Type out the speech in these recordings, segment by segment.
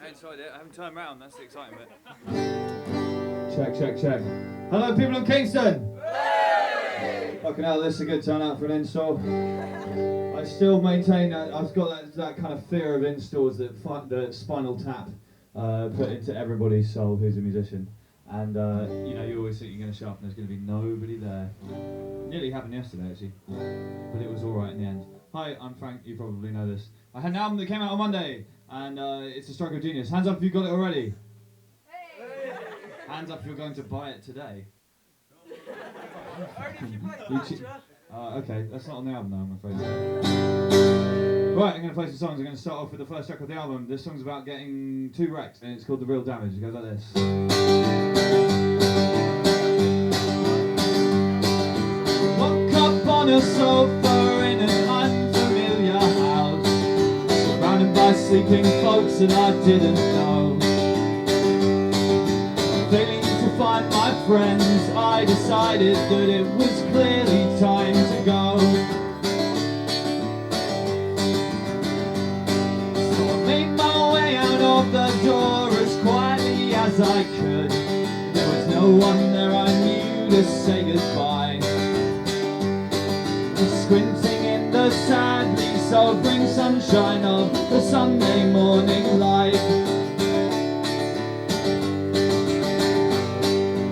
Outside it, I haven't turned round, that's the exciting bit. Check. Hello people in Kingston! Hey! Fucking hell, this is a good turnout for an install. I still maintain that I've got that kind of fear of installs that Spinal Tap put into everybody's soul who's a musician. And you always think you're going to show up and there's going to be nobody there. Nearly happened yesterday actually, but it was alright in the end. Hi, I'm Frank, you probably know this. I had an album that came out on Monday, and it's a stroke of genius. Hands up if you've got it already. Hey. Hands up if you're going to buy it today. Okay, that's not on the album though, I'm afraid. Right, I'm going to play some songs. I'm going to start off with the first track of the album. This song's about getting too wrecked, and it's called The Real Damage. It goes like this. Woke up on a sofa in an unfamiliar house, surrounded by sleeping folks that I didn't know. Failing to find my friends, I decided that it was clearly time to go. So I made my way out of the door as quietly as I could. There was no one there I knew to say goodbye. Squinting in the sadly sobering sunshine of the Sunday morning light.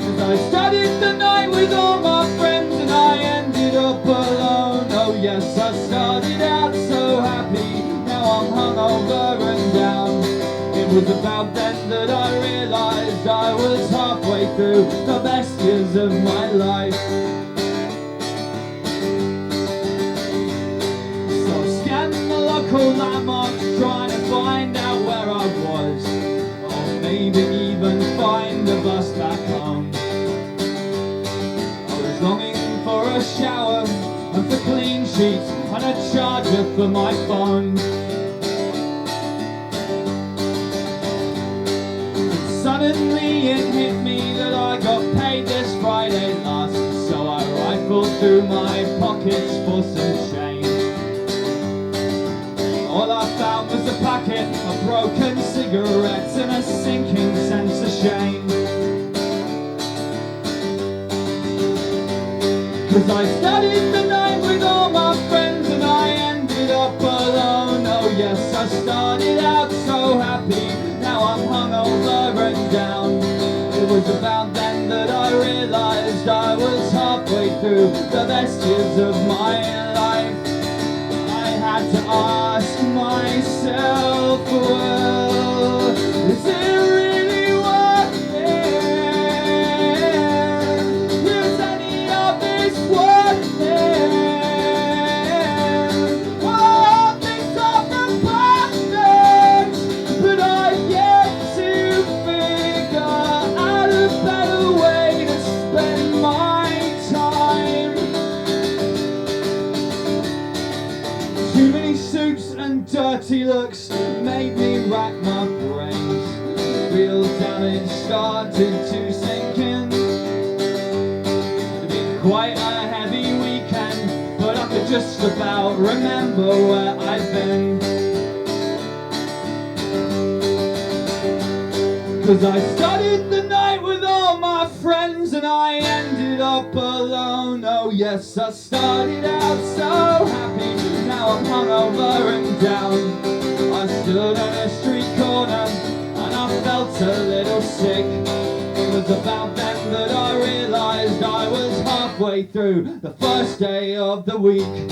As I started the night with all my friends and I ended up alone. Oh yes, I started out so happy, now I'm hungover and down. It was about then that I realised I was halfway through the best years of my life. Landmarks trying to find out where I was, or maybe even find a bus back home. I was longing for a shower and for clean sheets and a charger for my phone. And suddenly it hit me that I got paid this Friday last, so I rifled through my pockets for some change. All I found was a packet of broken cigarettes and a sinking sense of shame. 'Cause I started the night with all my friends and I ended up alone. Oh yes, I started out so happy, now I'm hungover and down. It was about then that I realised I was halfway through the best years of my life. I had to ask myself, well, is it really worth it? Is any of this worth it? Oh, things are perfect, but I've yet to figure out a better way to spend my time. Too many suits and dirty looks made me rack my brains. Real damage started to sink in. It'd been quite a heavy weekend, but I could just about remember where I'd been. 'Cause I started the night with all my friends and I ended up alone. Oh yes, I started out so happy, now I'm hungover and down. I stood on a street corner and I felt a little sick. It was about then that I realised I was halfway through the first day of the week.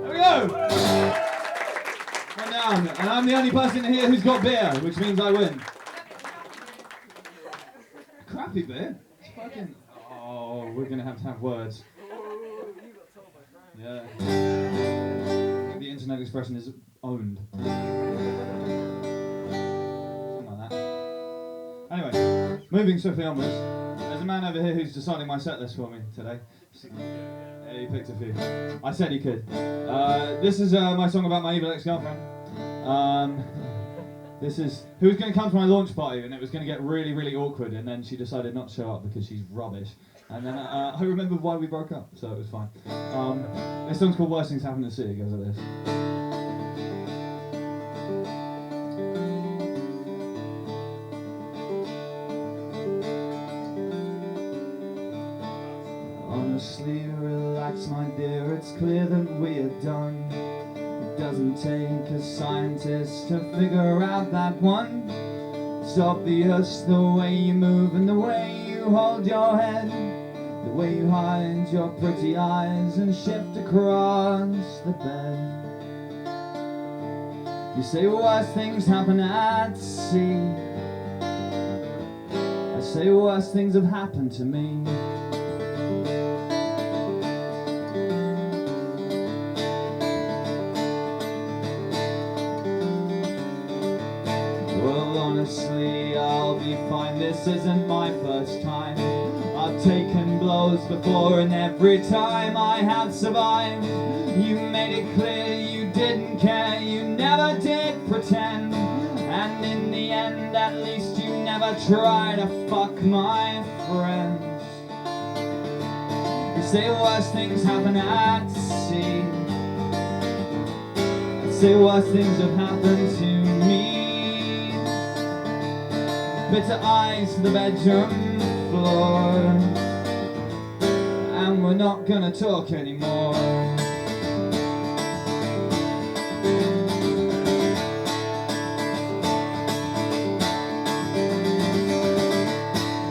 There we go! One down, and I'm the only person here who's got beer, which means I win. Crappy beer? It's fucking... Oh, we're going to have words. Yeah. I think the internet expression is owned. Something like that. Anyway, moving swiftly onwards. There's a man over here who's deciding my set list for me today. Yeah, he picked a few. I said he could. This is my song about my evil ex-girlfriend. This is who was going to come to my launch party, and it was going to get really, really awkward, and then she decided not to show up because she's rubbish. And then I remembered why we broke up, so it was fine. This song's called Worst Things Happen in the City. It goes like this. doesn't take a scientist to figure out that one. It's obvious the way you move and the way you hold your head, the way you hide your pretty eyes and shift across the bed. You say worse things happen at sea. I say worse things have happened to me. Well, honestly, I'll be fine. This isn't my first time. I've taken blows before, and every time I have survived. You made it clear you didn't care, you never did pretend, and in the end, at least you never tried to fuck my friends. You say worse things happen at sea. I say worse things have happened to me. Bitter eyes to the bedroom floor, and we're not gonna talk anymore.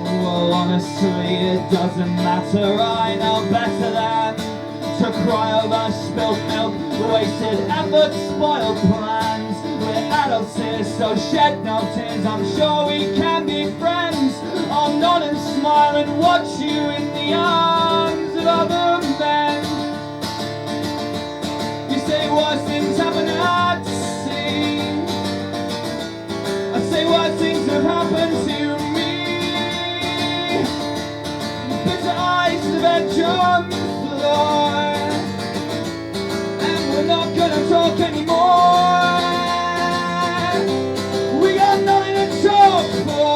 Well, honestly, it doesn't matter. I know better than to cry over spilled milk, wasted effort, spoiled plans. We're adults here, so shed no tears. I'm sure we can be friends. I'll nod and smile and watch you in the arms of other men. You say worse things happen at sea. I say worse things have happened to me. Bitter eyes to the bedroom floor, and we're not gonna talk anymore. We got nothing to talk for.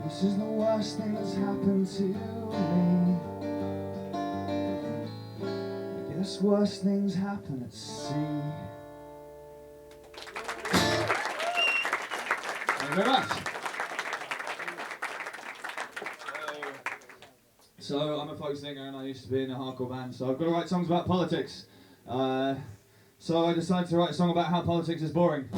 This is the worst thing that's happened to me. I guess worse things happen at sea. Thank you very much. So I'm a folk singer and I used to be in a hardcore band, so I've got to write songs about politics. So I decided to write a song about how politics is boring.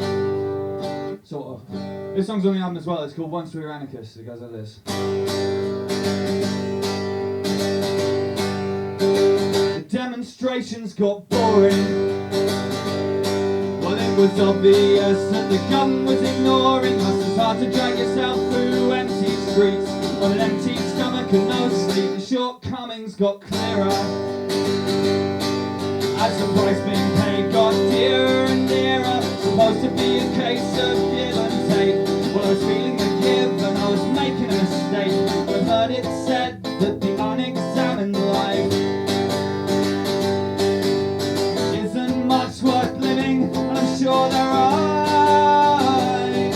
Sort of. This song's on the album as well. It's called Once We Were Anarchists. It goes like this. The demonstrations got boring. Well, it was obvious that the gun was ignoring us. It's hard to drag yourself through empty streets on an empty stomach and no sleep. The shortcomings got clearer as the price being paid got dearer and dearer. Supposed to be a case of give and take. Well, I was feeling the give and I was making a mistake. I've heard it said that the unexamined life isn't much worth living, and I'm sure there are. And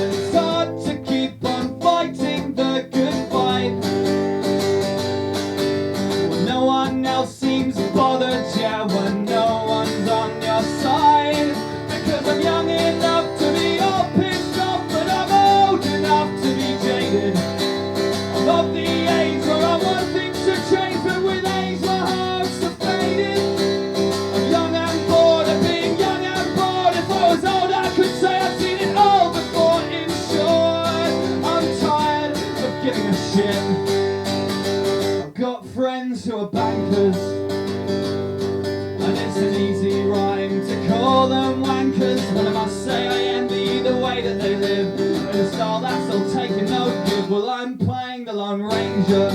it's hard to keep on fighting the good fight when no one else seems bothered, yeah, when no one's on your side. Because I'm young enough to be open shit. I've got friends who are bankers, and it's an easy rhyme to call them wankers. But I must say I envy the way that they live, in a style that's all taking no give. Well, I'm playing the Lone Ranger,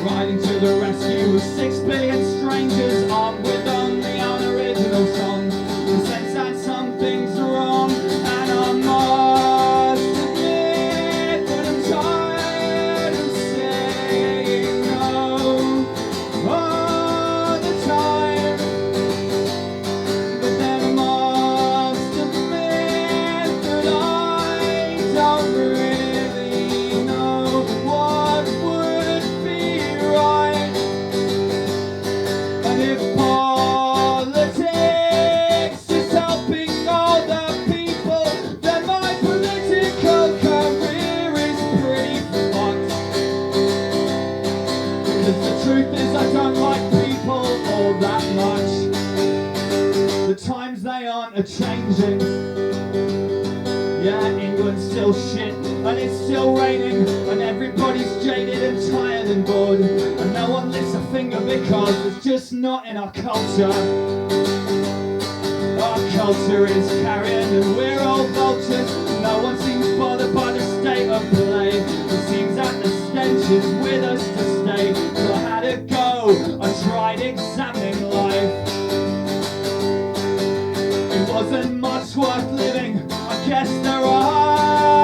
riding to the rescue of 6 billion strangers, armed with only unoriginal song. The sense that something's wrong, and I must admit that I'm tired of saying no all the time. But then I must admit that I don't really know what would be right. And if politics is helping all the people, then my political career is pretty fucked. Because the truth is I don't like people all that much. The times they aren't a-changing. Yeah, England's still shit, and it's still raining, and everybody's jaded and tired and bored, and no one lifts a finger because it's just not in our culture. Our culture is carrion and we're all vultures. No one seems bothered by the state of play. It seems that the stench is with us to stay. So I had to go, I tried examining life. It wasn't much worth living, I guess they're right.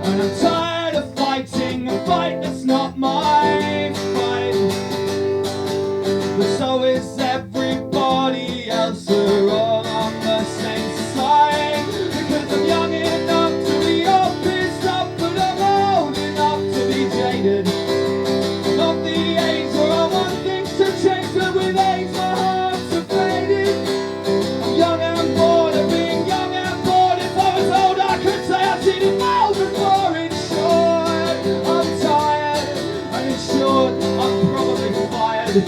And I'm tired of fighting a fight that's not my fight. But so is everybody else, we're all on the same side. Because I'm young enough to be all pissed off, but I'm old enough to be jaded. I'm of the age where I want things to change, but with age my heart's faded. I'm young and bored of being young and bored. If I was old I could say I've seen it all before. In short, I'm tired, and in short, I'm probably fired.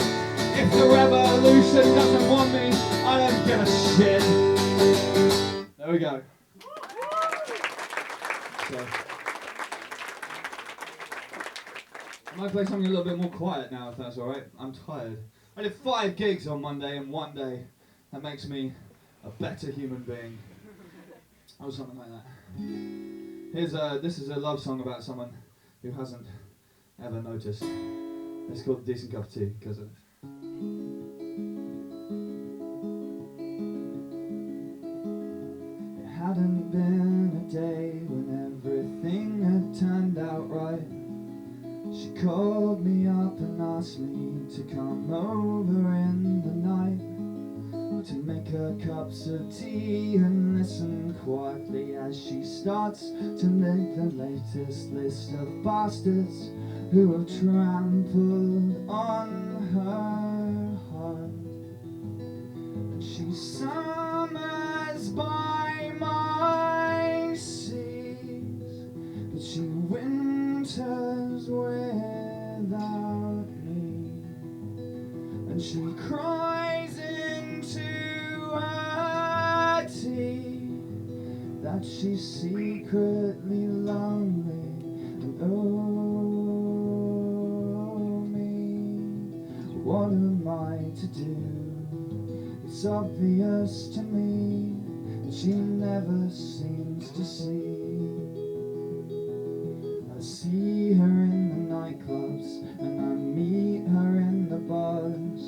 If the revolution doesn't want me, I don't give a shit. There we go. So, I might play something a little bit more quiet now, if that's alright. I'm tired. I did 5 gigs on Monday in one day. That makes me a better human being. Or something like that. This is a love song about someone who hasn't ever noticed. It's called Decent Cup of Tea, because of it. It hadn't been a day when everything had turned out right. She called me up and asked me to come over in the night, to make her cups of tea and listen quietly as she starts to make the latest list of bastards who have trampled on her heart. And she summers by my seas, but she winters without me. And she cries into her tea that she's secretly lonely. And oh me, what am I to do? It's obvious to me that she never seems to see. I see her in the nightclubs and I meet her in the bars,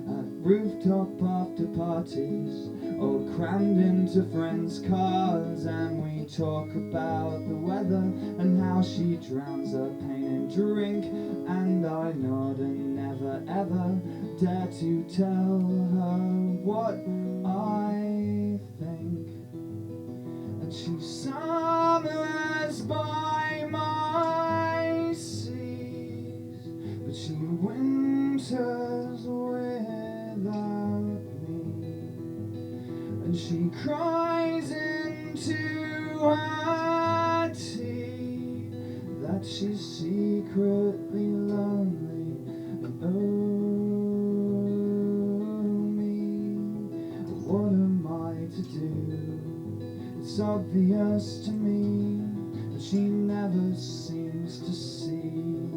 at rooftop after parties, all crammed into friends' cars, and we talk about the weather and how she drowns her pain in drink, and I nod and never ever dare to tell her what I think. And she summers by my seas, but she winters without me. And she cries into her tea that she's secretly lonely. And oh me, what am I to do? It's obvious to me that she never seems to see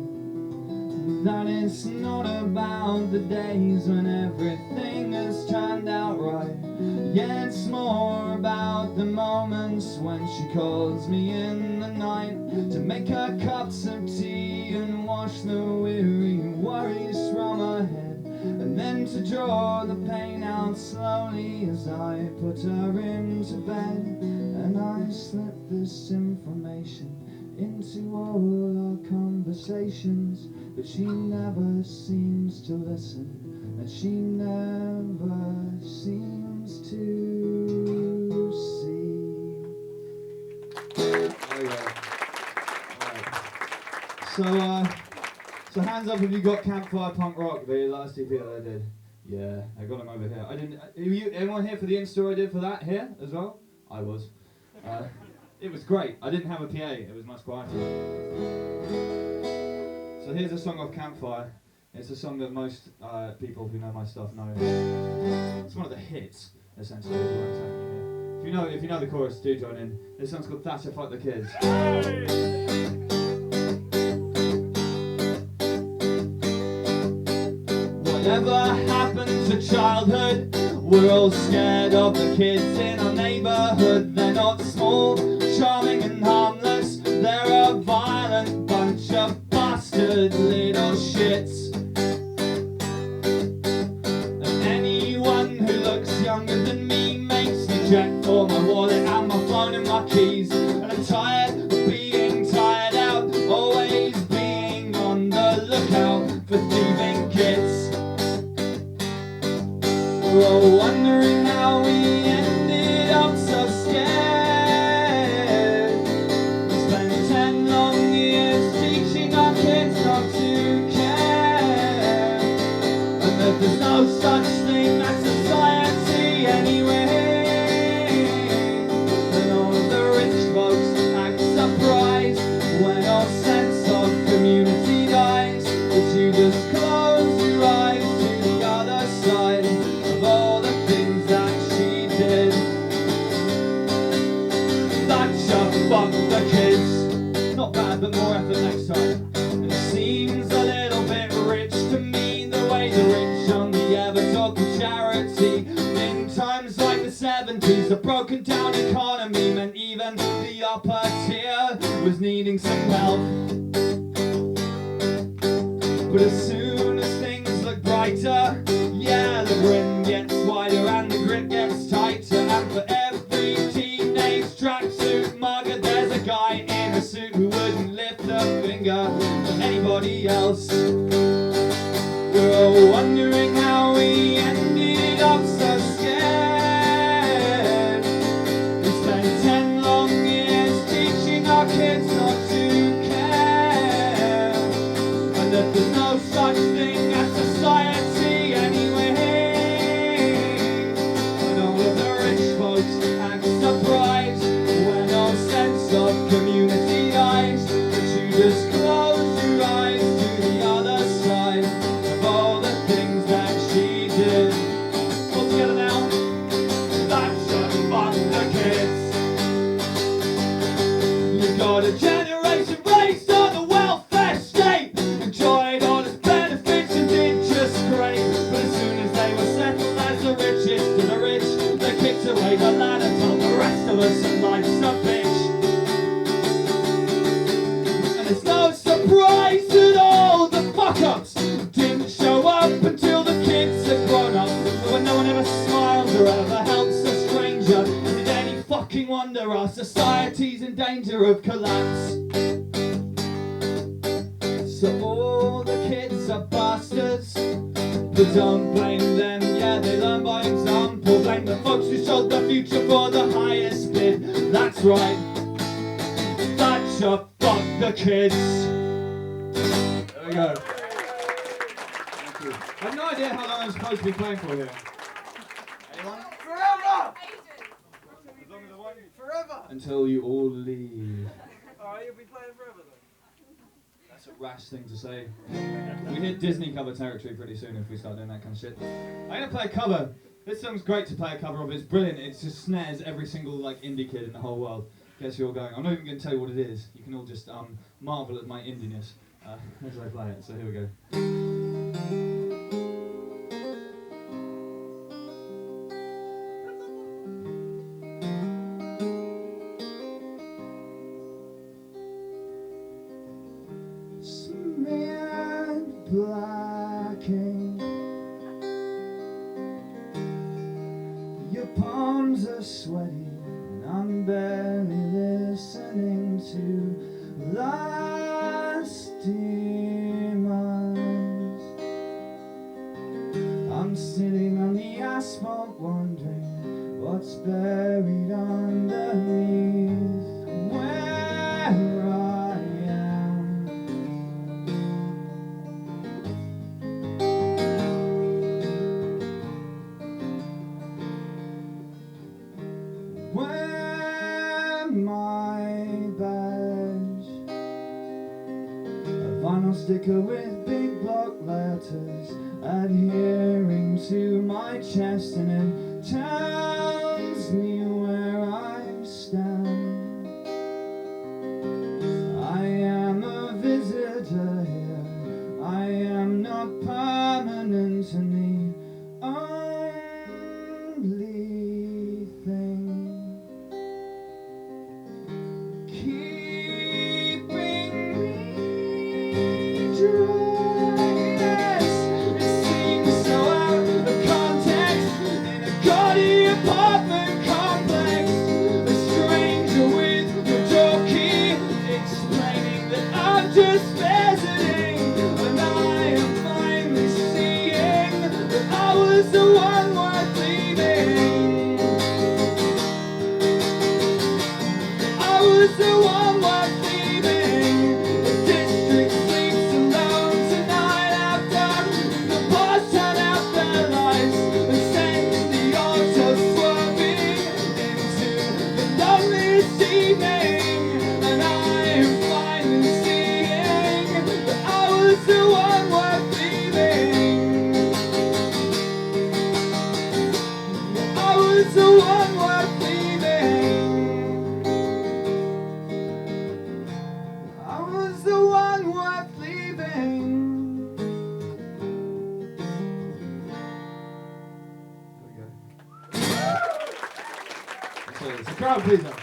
that it's not about the days when everything has turned out right. Yeah, it's more about the moments when she calls me in the night to make her cups of tea and wash the weary worries from her head, and then to draw the pain out slowly as I put her into bed. And I slip this information into all our conversations, but she never seems to listen, and she never seems to see. There we go. Right. So hands up if you got Campfire Punk Rock, the last EP that I did. Yeah, I got them over here. I didn't. Anyone here for the in-store I did for that here as well? I was. It was great. I didn't have a PA. It was much quieter. So here's a song off Campfire. It's a song that most people who know my stuff know. It's one of the hits, essentially. If you know the chorus, do join in. This song's called Thatcher Fuck the Kids. Whatever happened to childhood? We're all scared of the kids in our neighbourhood. They're not small, charming and harmless. They're a violent bunch of bastard little shits. And anyone who looks younger than me makes me check for my wallet and my phone and my keys. And I'm tired of being tired out, always being on the lookout for thieving kids. We're all wondering how we ended up so scared. We spent 10 long years teaching our kids not to care, and that there's no such thing as society anyway. And all of the rich folks act surprised when all sense of community dies. But you just close your eyes to the other side of all the things that she did. Thatcher, fuck the kids. Not bad, but more effort next time. And it seems a little bit rich to me, the way the rich only ever talk of charity. In times like the 70s, a broken down economy meant even the upper tier was needing some help. But as soon as things look brighter, yeah, the grin gets wider and the grip gets tighter. And for every teenage tracksuit mugger, there's a guy in a suit who wouldn't lift a finger for anybody else. We're all wondering how we ended up so scared. We spent 10 long years teaching our kids not to care, and that there's no such thing as society anyway. And all of the rich folks act surprised when all sense of community dies. But you just close your eyes to the other side of all the things that she did. All together now. Thatcher, fuck the kids. You got a generation raised on the welfare state, enjoyed all its benefits and did just great. But as soon as they were settled as the richest of the rich, they kicked away the ladder, told the rest of us that life's a bitch. And it's no surprise that all the fuck-ups didn't show up until the kids had grown up. But when no one ever smiles or ever helps a stranger, is it any fucking wonder our society's in danger of collapse? So all the kids are bastards, but don't blame them, yeah, they learn by example. Blame the folks who sold the future for the highest bid. That's right, Thatcher, fuck the kids. There we go. Thank you. I have no idea how long I'm supposed to be playing for here. Anyone? Forever! As long as I want you. Forever! Until you all leave. Alright, you'll be playing forever then. That's a rash thing to say. We hit Disney cover territory pretty soon if we start doing that kind of shit. I'm gonna play a cover. This song's great to play a cover of. It's brilliant. It just snares every single like indie kid in the whole world. gets you all going. I'm not even going to tell you what it is. You can all just marvel at my indiness as I play it. So here we go. Smeared black ink, your palms are sweaty, and I'm barely listening to last demons. I'm sitting on the asphalt wondering what's buried underneath where I am. Where my badge, a vinyl sticker with big block letters adhering to my chest, and it tells me where I stand. I am a visitor here, I am not permanent, and the only thing keeping me dry. Apartment complex, a stranger with your door key, explaining that I'm just visiting, and I am finally seeing that I was the one worth leaving. I was the one worth leaving. The district sleeps alone tonight after the boss turn out their lights and send the auto swerving into the loneliest evening. And I am finally seeing that I was the one worth leaving. I was the one worth leaving. I was the one worth leaving. There we go. So it's a crowd pleaser.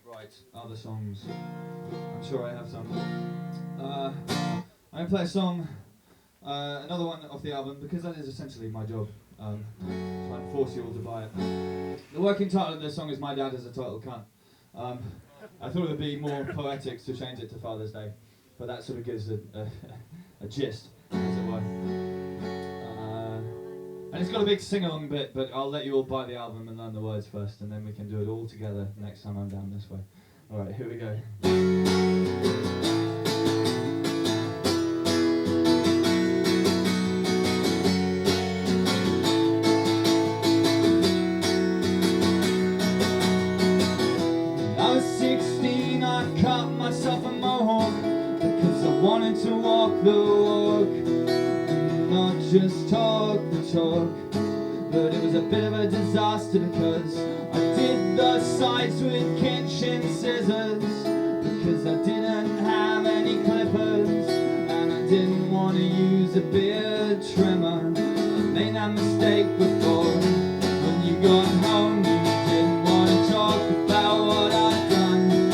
Right, other songs. I'm sure I have some. I'm going to play a song, another one off the album, because that is essentially my job. Trying to force you all to buy it. The working title of this song is My Dad is a Total Cunt. I thought it would be more poetic to change it to Father's Day, but that sort of gives a gist, as it were. And it's got a big sing-along bit, but I'll let you all buy the album and learn the words first, and then we can do it all together next time I'm down this way. Alright, here we go. I was 16, I cut myself a mohawk because I wanted to walk the walk and not just talk the talk. But it was a bit of a disaster because I did the sides with kitchen scissors, because I didn't have any clippers and I didn't want to use a beard trimmer. I made that mistake before. When you got home you didn't want to talk about what I'd done. You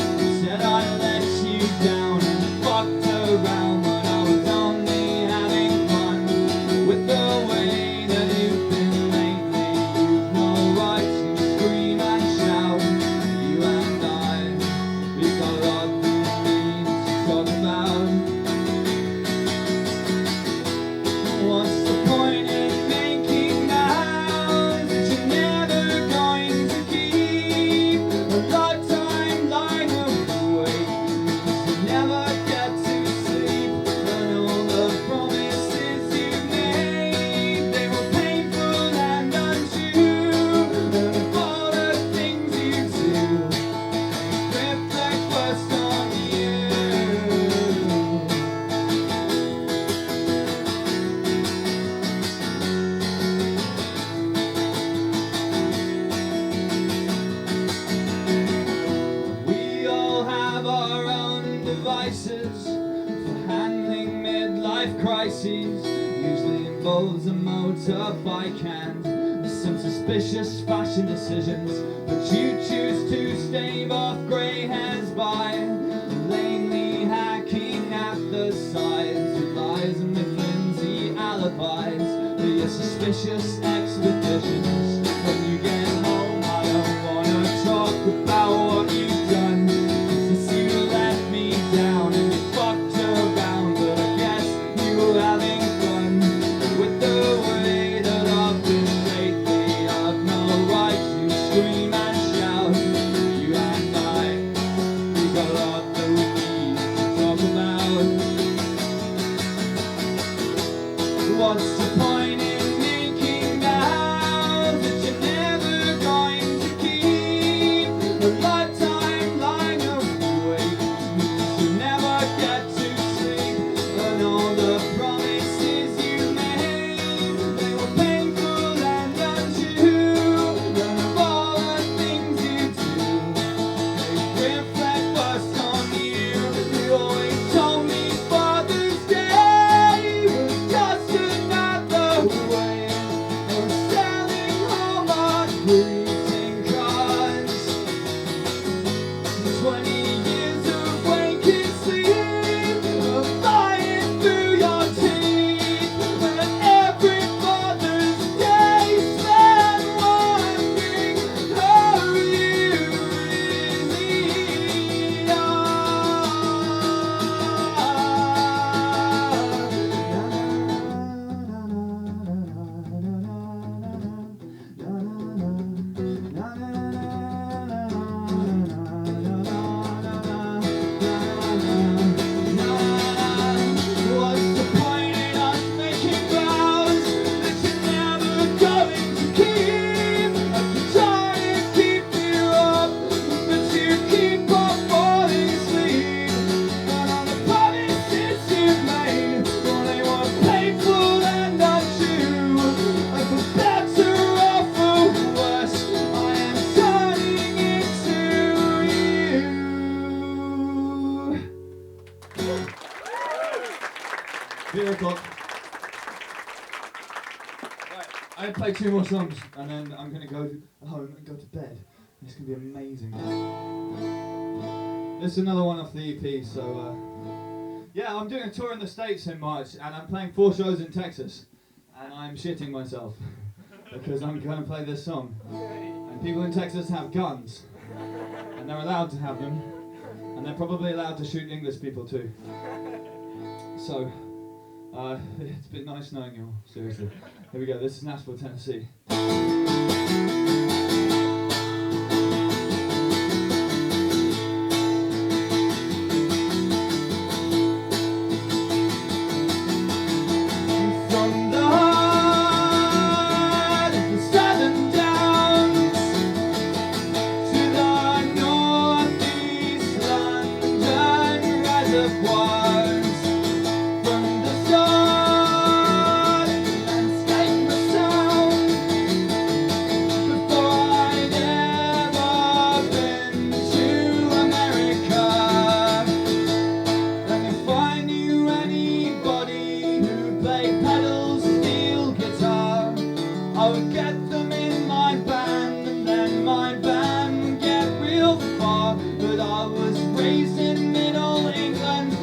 said I let you down and fucked around when I was only having fun with the way that you've been lately. You've no right to scream and shout. You and I, we got devices for handling midlife crises. Usually involves a motorbike and some suspicious fashion decisions, but you choose to stave off grey hairs by lamely hacking at the sides with lies and with flimsy alibis for your suspicious expeditions. When you get home, I don't wanna talk about what you've done, since you let me down and you fucked around, but I guess you were having fun with the way that I've been lately. I've no right to scream and shout. You and I, we got a lot that we need to talk about. What's the point in making vows that you're never going to keep? A lifetime lying awake means you never get to sleep. And all the promises you made, they were painful and untrue. None of all the things you do, they reflect what's on you. You always told me Father's Day was just another way of selling Hallmark greeting cards. 20 years of waking sleep, of lying through your teeth, and every Father's Day spent wondering who you really What's the point in us making vows that you're never going to keep? I'm trying to keep you up, but you keep on falling asleep. And all the promises you've made, well, they were painful and untrue. And for better or for worse, I am turning into you. 3 o'clock. Right, I play 2 more songs and then I'm going to go home and go to bed. It's going to be amazing. This is another one off the EP, so yeah, I'm doing a tour in the States in March and I'm playing 4 shows in Texas and I'm shitting myself because I'm going to play this song. And people in Texas have guns and they're allowed to have them, and they're probably allowed to shoot English people too. So, it's been nice knowing you all, seriously. Here we go, this is Nashville, Tennessee. From the heart of the southern downs to the northeast London reservoirs, from the start of the landscape of sound, before I'd ever been to America. And if I knew anybody who played pedal steel guitar, I would get them in my band, and then my band would get real far. But I was raised in Middle England,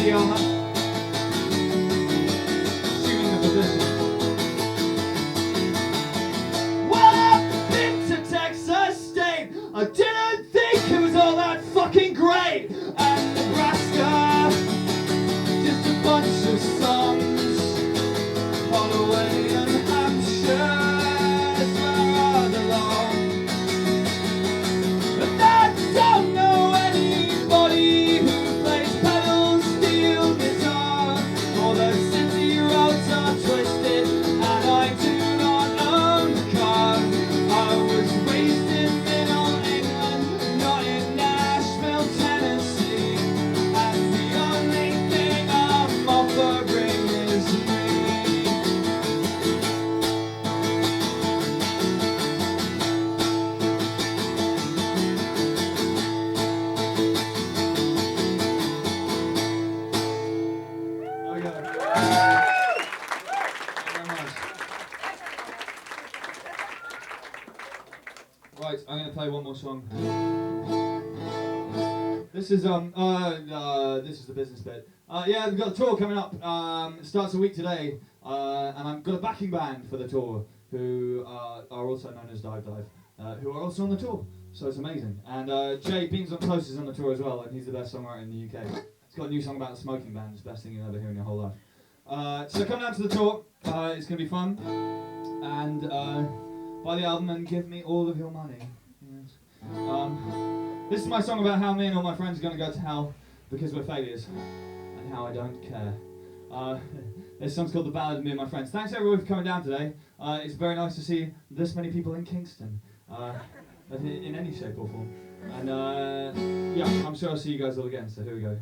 the armor. Assuming the position. Well, I've been to Texas State. I didn't think it was all that fucking great. And Nebraska, just a bunch of songs. Holloway and Hampshire is where I belong. But I don't know anybody who plays pedal steel guitar. All those city roads are twisted, and I do not own a car. I was raised in Middle England, not in Nashville, Tennessee. And the only thing I'm offering is me. Right, I'm going to play one more song. This is the business bit. Yeah, we've got a tour coming up. It starts a week today, and I've got a backing band for the tour who are also known as Dive Dive, who are also on the tour. So it's amazing. And Jay Beans on Close is on the tour as well, and he's the best songwriter in the UK. He's got a new song about the smoking ban. It's the best thing you'll ever hear in your whole life. So come down to the tour. It's going to be fun. And buy the album and give me all of your money. Yes. This is my song about how me and all my friends are going to go to hell because we're failures, and how I don't care. This song's called The Ballad of Me and My Friends. Thanks everyone for coming down today. It's very nice to see this many people in Kingston, in any shape or form. And yeah, I'm sure I'll see you guys all again, so here we go.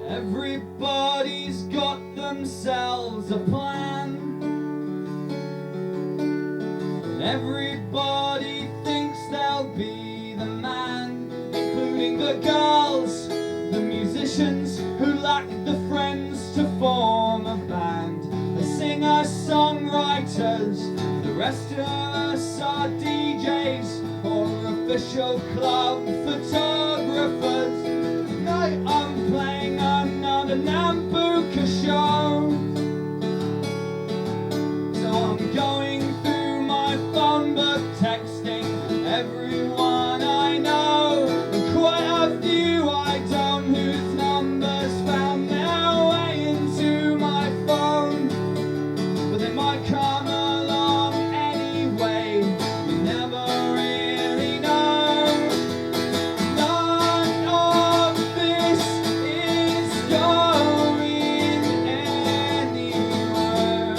Everybody's got themselves a plan. Everybody thinks they'll be the man, including the girls, the musicians who lack the friends to form a band, the singer-songwriters, the rest of us are DJs or official club photographers. Tonight I'm playing another Nambuka show, so I'm going through my phone book, texting everyone I know, and quite a few I don't, whose numbers found their way into my phone, but they might come along anyway. You never really know. None of this is going anywhere.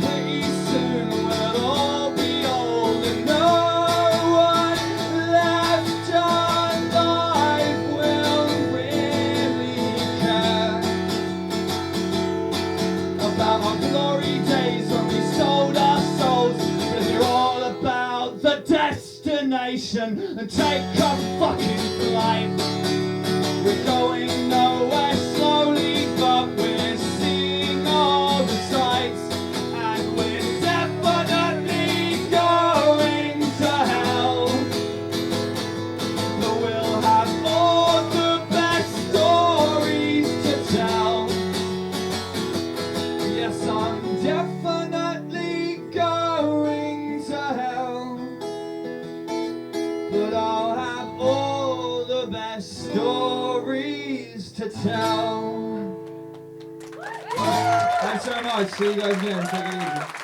Pretty soon we'll all be old, and no one left alive will really care about our glory days when we sold our souls. But if you're all about the destination, then take a fucking flight. We're going nowhere slowly, but we're seeing all the sights, and we're definitely going to hell. But we'll have all the best stories to tell. Yes, I'm definitely going to hell, but I'll have all the best stories to tell. Thanks so much. See you guys again. Take it easy.